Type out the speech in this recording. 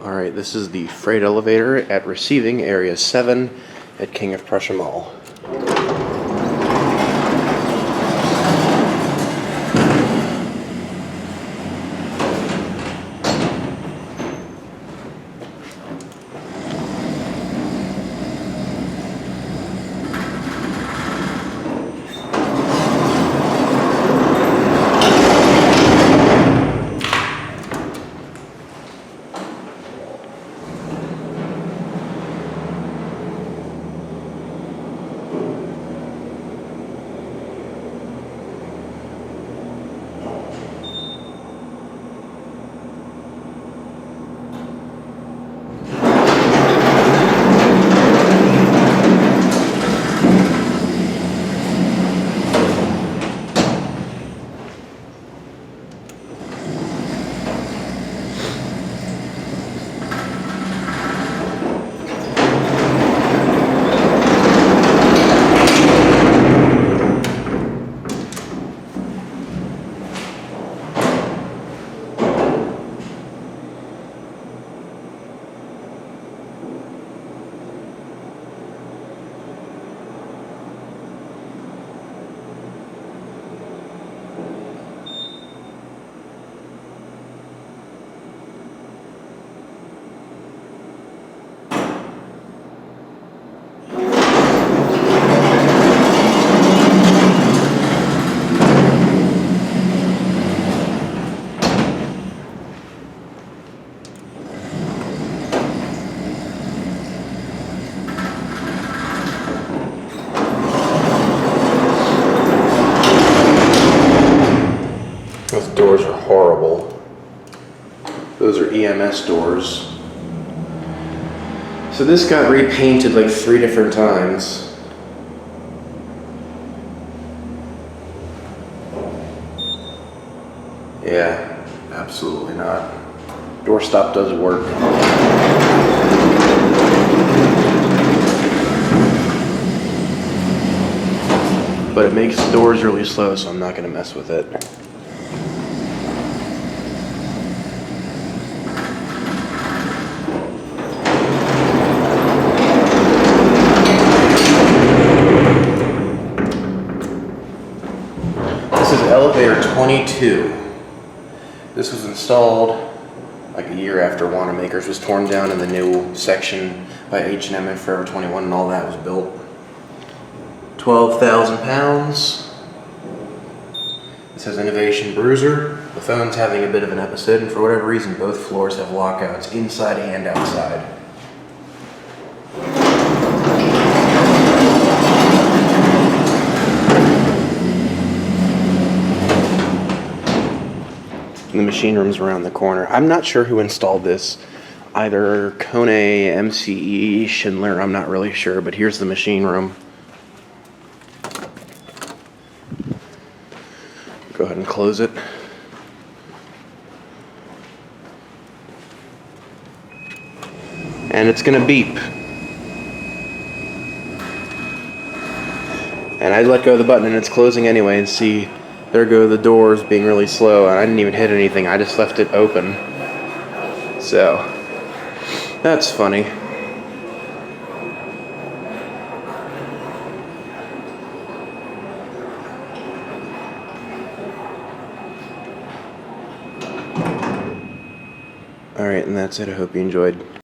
Alright, this is the freight elevator at receiving area 7 at King of Prussia Mall. Those doors are horrible. Those are EMS doors. So this got repainted like 3 different times. Yeah, absolutely not. Doorstop does work. But it makes the doors really slow, so I'm not going to mess with it. This is elevator 22. This was installed like a year after Wanamaker's was torn down and the new section by H&M and Forever 21 and all that was built. 12,000 pounds. This has Innovation Bruiser. The phone's having a bit of an episode, and for whatever reason, both floors have lockouts, inside and outside. The machine room's around the corner. I'm not sure who installed this. Either Kone, MCE, Schindler, I'm not really sure, but here's the machine room. Go ahead and close it. And it's gonna beep. And I let go of the button and it's closing anyway, and see, there go the doors being really slow, and I didn't even hit anything, I just left it open. So, that's funny. Alright, and that's it. I hope you enjoyed.